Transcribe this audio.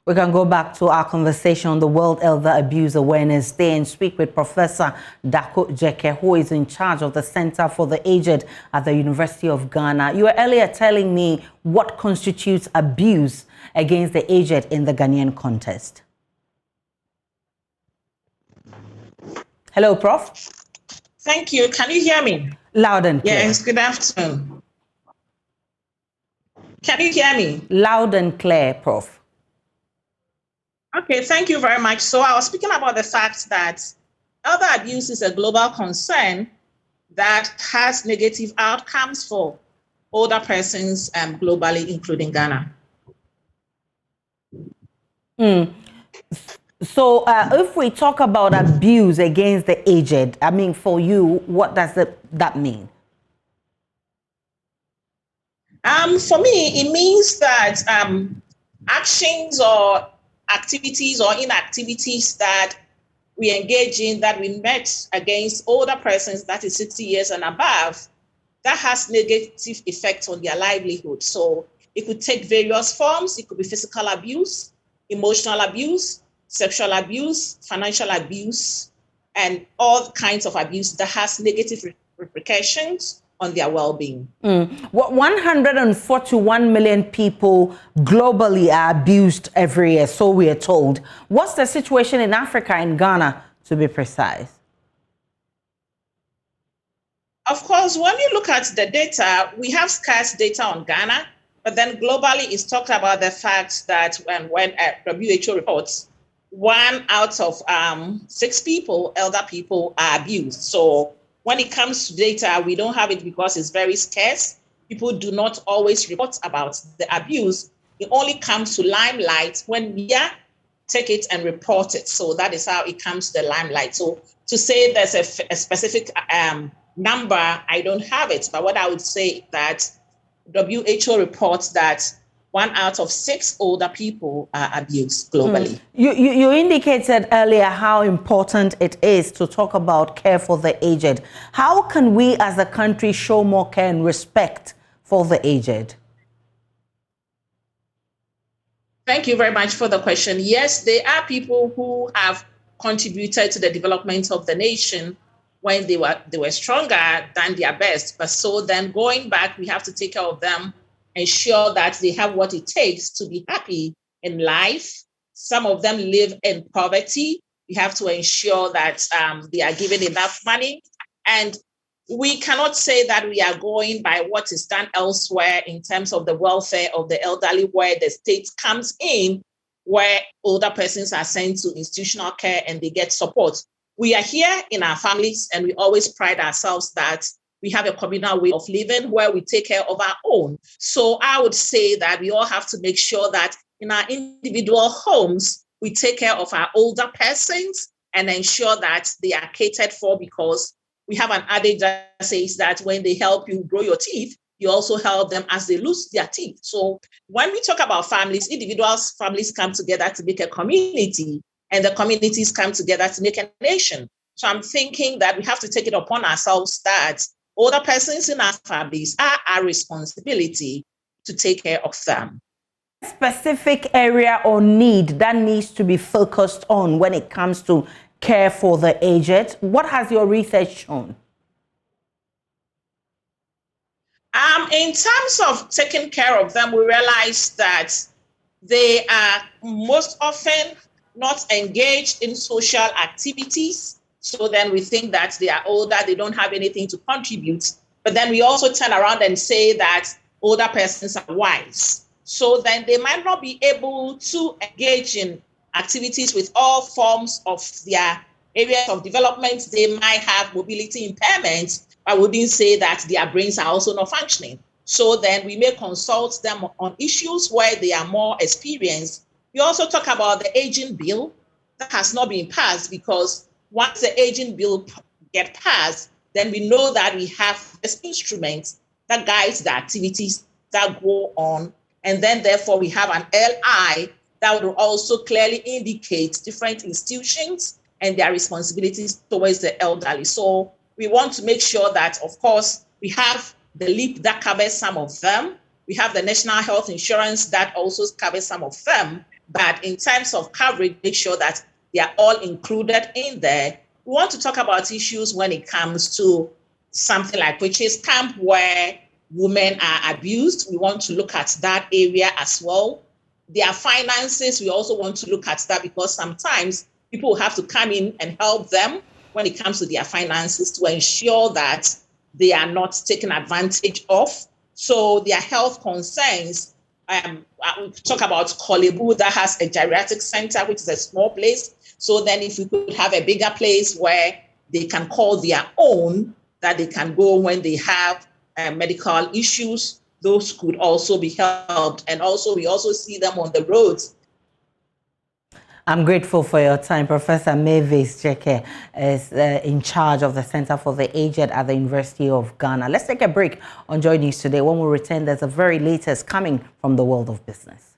We can go back to our conversation on the World Elder Abuse Awareness Day and speak with Professor Dako Jeke, who is in charge of the Center for the Aged at the University of Ghana. You were earlier telling me what constitutes abuse against the aged in the Ghanaian context. Hello, Prof. Thank you. Can you hear me? Loud and clear. Yes, good afternoon. Can you hear me? Loud and clear, Prof. Okay, thank you very much. So I was speaking about the fact that elder abuse is a global concern that has negative outcomes for older persons globally, including Ghana. So if we talk about abuse against the aged, I mean, for you, what does that mean? For me, it means that actions or activities or inactivities that we engage in, that we met against older persons, that is 60 years and above, that has negative effects on their livelihood. So it could take various forms. It could be physical abuse, emotional abuse, sexual abuse, financial abuse, and all kinds of abuse that has negative repercussions on their well-being. 141 million people globally are abused every year, so we are told. What's the situation in Africa, in Ghana, to be precise? Of course, when you look at the data, we have scarce data on Ghana, but then globally it's talked about the fact that when WHO reports, 1 out of 6 people, elder people, are abused. So when it comes to data, we don't have it because it's very scarce. People do not always report about the abuse. It only comes to limelight when media take it and report it. So that is how it comes to the limelight. So to say there's a specific number, I don't have it. But what I would say that WHO reports that 1 out of 6 older people are abused globally. You indicated earlier how important it is to talk about care for the aged. How can we as a country show more care and respect for the aged? Thank you very much for the question. Yes, there are people who have contributed to the development of the nation when they were stronger than their best. But so then going back, we have to take care of them, ensure that they have what it takes to be happy in life. Some of them live in poverty. We have to ensure that they are given enough money. And we cannot say that we are going by what is done elsewhere in terms of the welfare of the elderly, where the state comes in, where older persons are sent to institutional care and they get support. We are here in our families, and we always pride ourselves that we have a communal way of living where we take care of our own. So I would say that we all have to make sure that in our individual homes, we take care of our older persons and ensure that they are catered for, because we have an adage that says that when they help you grow your teeth, you also help them as they lose their teeth. So when we talk about families, families come together to make a community, and the communities come together to make a nation. So I'm thinking that we have to take it upon ourselves that older persons in our families are our responsibility to take care of them. Specific area or need that needs to be focused on when it comes to care for the aged? What has your research shown? In terms of taking care of them, we realize that they are most often not engaged in social activities. So then we think that they are older, they don't have anything to contribute. But then we also turn around and say that older persons are wise. So then they might not be able to engage in activities with all forms of their areas of development. They might have mobility impairments. I wouldn't say that their brains are also not functioning. So then we may consult them on issues where they are more experienced. We also talk about the aging bill that has not been passed, because once the aging bill gets passed, then we know that we have this instrument that guides the activities that go on. And then therefore we have an LI that will also clearly indicate different institutions and their responsibilities towards the elderly. So we want to make sure that, of course, we have the LEAP that covers some of them. We have the National Health Insurance that also covers some of them. But in terms of coverage, make sure that they are all included in there. We want to talk about issues when it comes to something like witches camp, where women are abused. We want to look at that area as well. Their finances, we also want to look at that, because sometimes people have to come in and help them when it comes to their finances to ensure that they are not taken advantage of. So their health concerns, we talk about Korle Bu, that has a geriatric center, which is a small place. So then if we could have a bigger place where they can call their own, that they can go when they have medical issues, those could also be helped. And also, we also see them on the roads. I'm grateful for your time. Professor Mavis Dzeke is in charge of the Center for the Aged at the University of Ghana. Let's take a break on Joy News today. When we return, there's a very latest coming from the world of business.